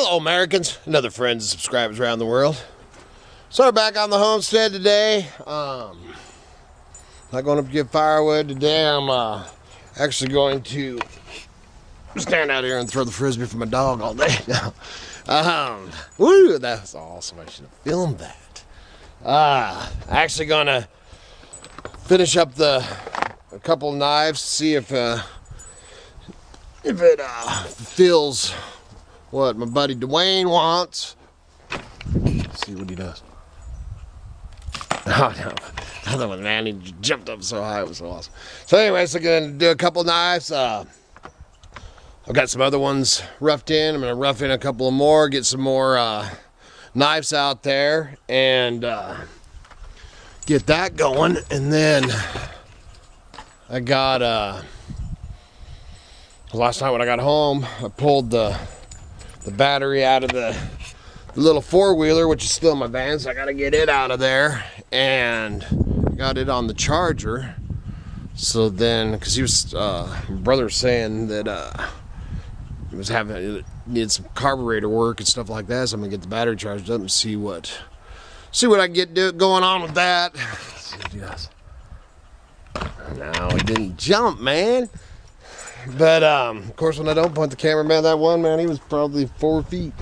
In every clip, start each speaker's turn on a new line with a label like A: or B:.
A: Hello Americans and other friends and subscribers around the world. So we're back on the homestead today. Not going up to get firewood today. I'm actually going to stand out here and throw the frisbee for my dog all day now. Woo, that's awesome. I should have filmed that. Actually gonna finish up a couple knives to see if it fills what my buddy Dwayne wants. Let's see what he does. Oh no, another one, man. He jumped up so high, it was so awesome. So anyway, so gonna do a couple knives. I've got some other ones roughed in. I'm gonna rough in a couple of more, get some more knives out there, and get that going. And then I got last night when I got home, I pulled the battery out of the little four-wheeler, which is still in my van, so I gotta get it out of there, and got it on the charger. So then, because he was my brother was saying that he was needed some carburetor work and stuff like that, so I'm gonna get the battery charged up and see what I can get going on with that. Let's see what he does. No, he didn't jump, man. But of course, when I don't point the camera, man, that one man, he was probably 4 feet.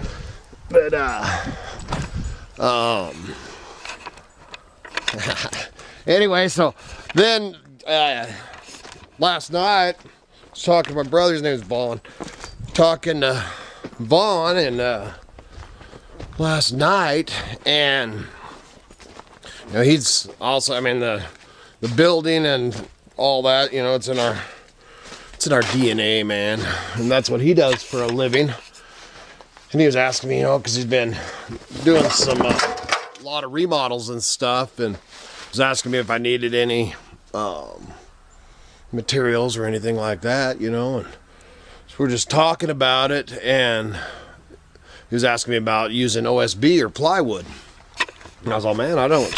A: But anyway, so then last night I was talking to my brother. His name is Vaughn. Talking to Vaughn and last night, and you know, he's also, I mean, the building and all that, you know, it's in our DNA, man, and that's what he does for a living. And he was asking me, you know, because he's been doing a lot of remodels and stuff, and was asking me if I needed any materials or anything like that, you know. And so we're just talking about it, and he was asking me about using OSB or plywood. And I was like, man, I don't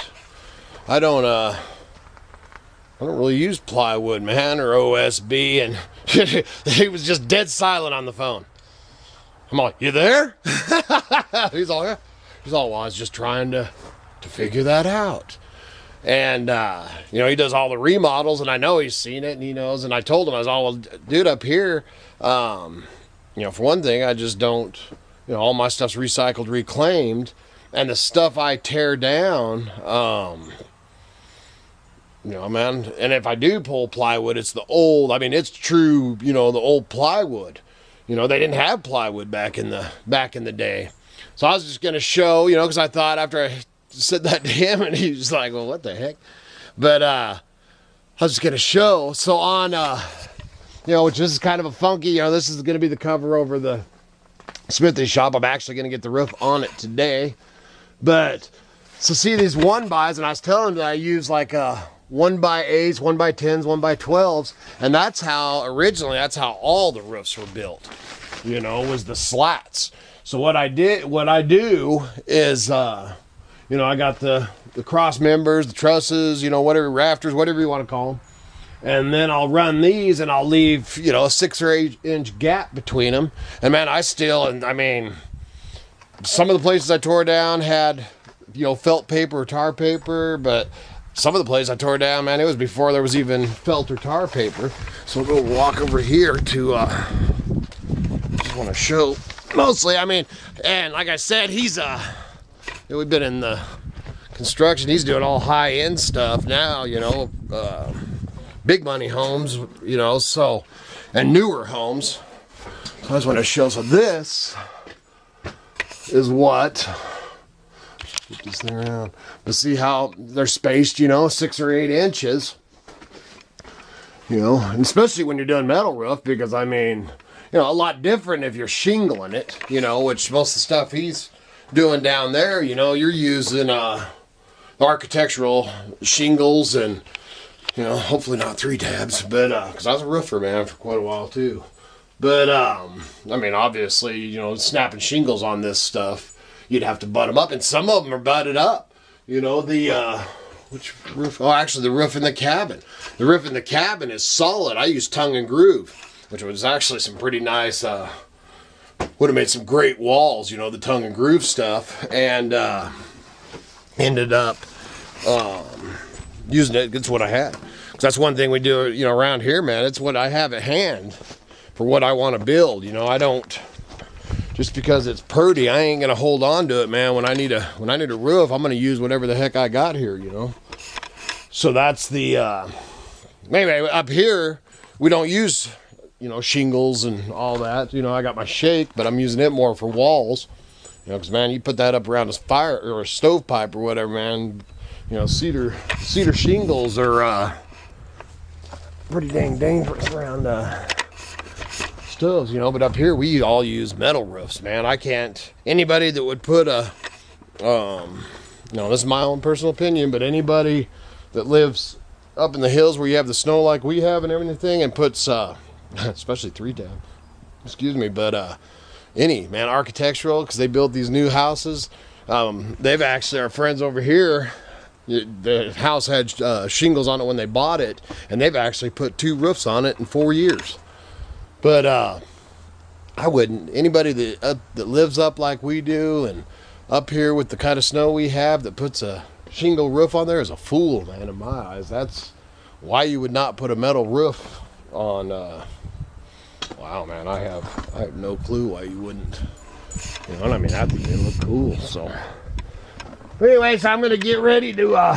A: really use plywood, man, or OSB. And he was just dead silent on the phone. I'm like, you there? He's all, yeah. He's all, well, I was just trying to figure that out. And, you know, he does all the remodels, and I know he's seen it, and he knows. And I told him, I was all, well, dude, up here, you know, for one thing, I just don't, you know, all my stuff's recycled, reclaimed. And the stuff I tear down, you know, man, and if I do pull plywood, it's the old, I mean, it's true, you know, the old plywood. You know, they didn't have plywood back in the day. So I was just going to show, you know, because I thought after I said that to him, and he was like, well, what the heck? But I was just going to show. So on, you know, which is kind of a funky, you know, this is going to be the cover over the smithy shop. I'm actually going to get the roof on it today. But, so see these 1x, and I was telling him that I use like a 1x8s, 1x10s, 1x12s, and that's how all the roofs were built, you know, was the slats. So what I do is, you know, I got the cross members, the trusses, you know, whatever, rafters, whatever you want to call them, and then I'll run these, and I'll leave, you know, a 6 or 8 inch gap between them. And man, I mean, some of the places I tore down had, you know, felt paper or tar paper, but some of the places I tore down, man, it was before there was even felt or tar paper. So we'll go walk over here to, just want to show, mostly, I mean, and like I said, he's, we've been in the construction, he's doing all high-end stuff now, you know, big money homes, you know, so, and newer homes. So I just want to show, so this is what, get this thing around, but see how they're spaced, you know, 6 or 8 inches, you know, and especially when you're doing metal roof, because I mean, you know, a lot different if you're shingling it, you know, which most of the stuff he's doing down there, you know, you're using architectural shingles, and you know, hopefully not 3 tabs, but because I was a roofer, man, for quite a while too. But I mean, obviously, you know, snapping shingles on this stuff, you'd have to butt them up, and some of them are butted up. You know, which roof? Oh, actually, the roof in the cabin. The roof in the cabin is solid. I use tongue and groove, which was actually some pretty nice would have made some great walls, you know, the tongue and groove stuff, and ended up using it. It's what I had. 'Cause that's one thing we do, you know, around here, man. It's what I have at hand for what I want to build. You know, I don't, just because it's pretty, I ain't gonna hold on to it, man. When I need a roof, I'm gonna use whatever the heck I got here, you know. So that's the anyway, up here we don't use, you know, shingles and all that. You know, I got my shake, but I'm using it more for walls. You know, because, man, you put that up around a fire or a stovepipe or whatever, man. You know, cedar shingles are pretty dang dangerous around stoves, you know. But up here we all use metal roofs, man. I can't. Anybody that would put a, no, this is my own personal opinion, but anybody that lives up in the hills where you have the snow like we have and everything, and puts, especially 3-tab, excuse me, but any, man, architectural, because they build these new houses. They've actually, our friends over here, the house had shingles on it when they bought it, and they've actually put 2 roofs on it in 4 years. But I wouldn't. Anybody that lives up like we do and up here with the kind of snow we have that puts a shingle roof on there is a fool, man, in my eyes. That's why you would not put a metal roof on. Wow, man, I have no clue why you wouldn't. You know what I mean? I think they look cool. So, but anyways, I'm gonna get ready to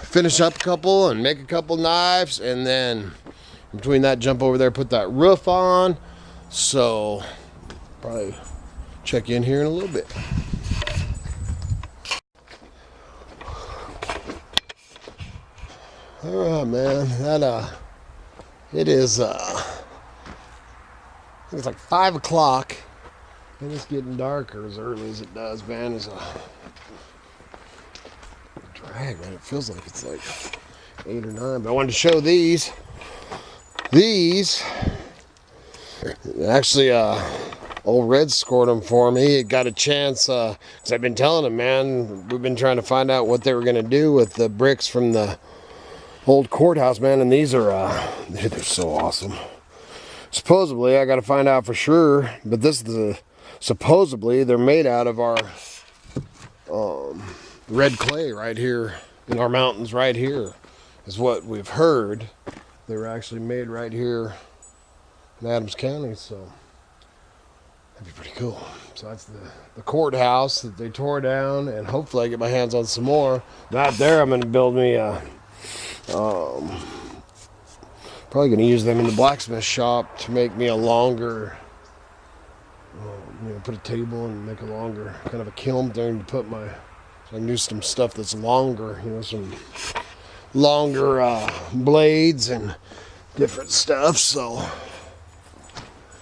A: finish up a couple and make a couple knives, and then between that, jump over there, put that roof on. So probably check in here in a little bit. All right, man. That it is. I think it's like 5 o'clock, and it's getting darker as early as it does. Man, is a drag, man. It feels like it's like 8 or 9. But I wanted to show these. These actually, old Red scored them for me. It got a chance because I've been telling him, man, we've been trying to find out what they were gonna do with the bricks from the old courthouse, man, and these are they're so awesome. Supposedly, I got to find out for sure, but this is supposedly they're made out of our red clay right here in our mountains. Right here is what we've heard. They were actually made right here in Adams County, so that'd be pretty cool. So that's the courthouse that they tore down, and hopefully I get my hands on some more. Not there, I'm going to build me a probably going to use them in the blacksmith shop to make me a longer, you know, put a table and make a longer kind of a kiln thing to put my, so I can do some stuff that's longer, you know, some longer blades and different stuff. So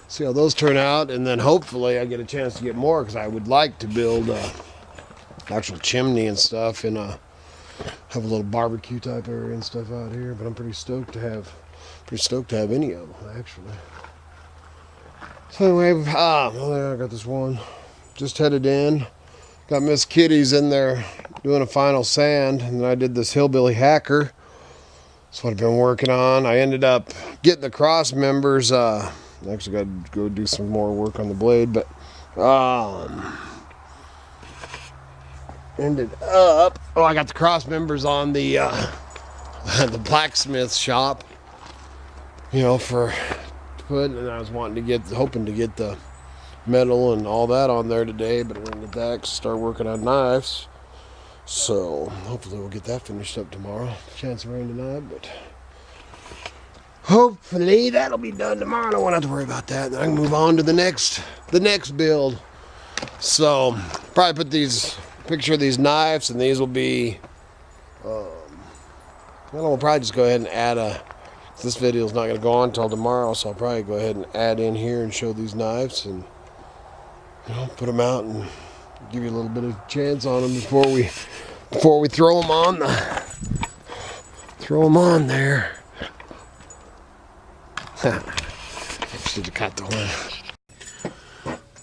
A: see how those turn out, and then hopefully I get a chance to get more, because I would like to build actual chimney and stuff in a, have a little barbecue type area and stuff out here. But I'm pretty stoked to have any of them, actually. So anyway, well, there I got this one. Just headed in. Got Miss Kitty's in there doing a final sand, and then I did this Hillbilly hacker. That's what I've been working on. I ended up getting the cross members. I actually got to go do some more work on the blade, but ended up, I got the cross members on the the blacksmith shop, you know, for to put, and I was hoping to get the metal and all that on there today, but I didn't get that, start working on knives. So hopefully we'll get that finished up tomorrow. Chance of rain tonight, but hopefully that'll be done tomorrow. I don't want to have to worry about that. Then I can move on to the next build. So probably put these picture of these knives, and these will be we'll probably just go ahead and add this video is not going to go on until tomorrow, so I'll probably go ahead and add in here and show these knives, and you know, put them out and give you a little bit of chance on them before we throw them on there. Should have cut the one.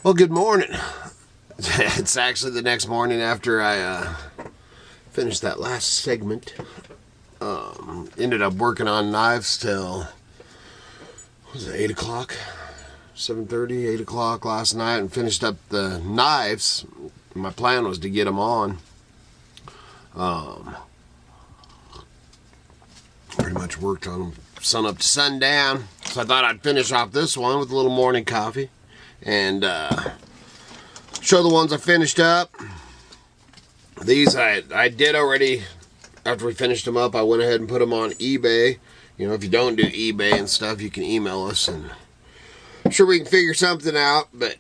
A: Well, good morning. It's actually the next morning after I finished that last segment. Ended up working on knives till was it 8 o'clock? 7:30, 8 o'clock last night, and finished up the knives. My plan was to get them on. Pretty much worked on them sun up to sundown. So I thought I'd finish off this one with a little morning coffee and show the ones I finished up. These I did already. After we finished them up, I went ahead and put them on eBay. You know, if you don't do eBay and stuff, you can email us, and I'm sure we can figure something out. But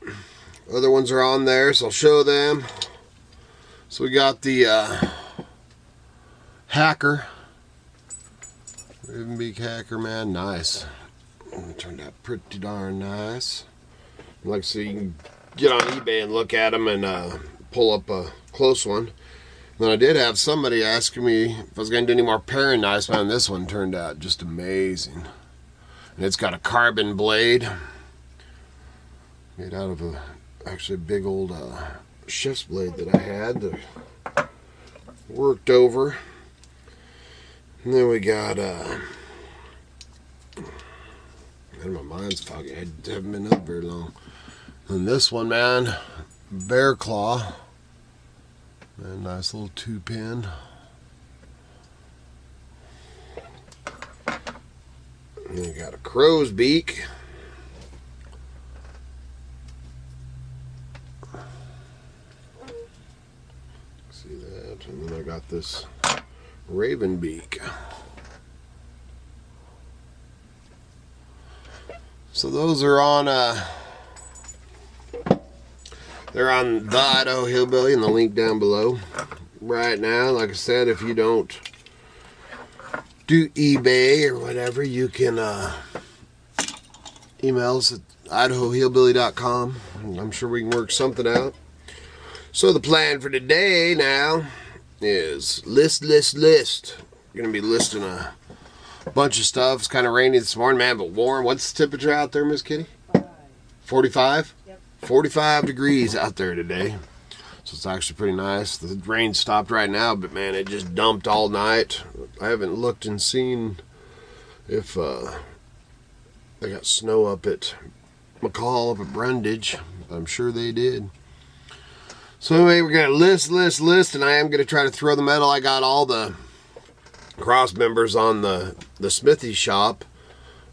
A: other ones are on there, so I'll show them. So we got the Hacker. Ravenbeak Hacker, man, nice. It turned out pretty darn nice. Like I said, you can get on eBay and look at them and pull up a close one. Then I did have somebody asking me if I was going to do any more paring knives, man. This one turned out just amazing. And it's got a carbon blade made out of actually a big old chef's blade that I had worked over. And then we got, and my mind's foggy. I haven't been up very long. And this one, man, bear claw. And nice little 2-pin. And then we got a crow's beak. See that? And then I got this raven beak. So those are on they're on the Idaho Hillbilly, and the link down below. Right now, like I said, if you don't do eBay or whatever, you can email us at idahohillbilly.com. I'm sure we can work something out. So the plan for today now is list. We're going to be listing a bunch of stuff. It's kind of rainy this morning, man, but warm. What's the temperature out there, Miss Kitty? 45? Yep. 45 degrees out there today. So it's actually pretty nice. The rain stopped right now, but man, it just dumped all night. I haven't looked and seen if they got snow up at McCall, up at Brundage. I'm sure they did. So anyway, we're going to list, and I am going to try to throw the metal. I got all the cross members on the smithy shop.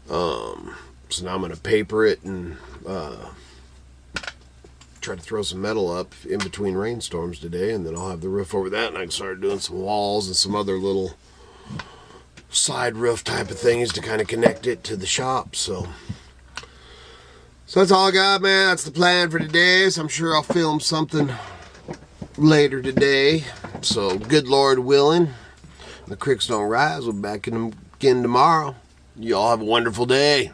A: So now I'm going to paper it and try to throw some metal up in between rainstorms today, and then I'll have the roof over that, and I can start doing some walls and some other little side roof type of things to kind of connect it to the shop. So that's all I got, man. That's the plan for today. So I'm sure I'll film something later today. So good Lord willing, the creeks don't rise. We'll be back in again tomorrow. You all have a wonderful day.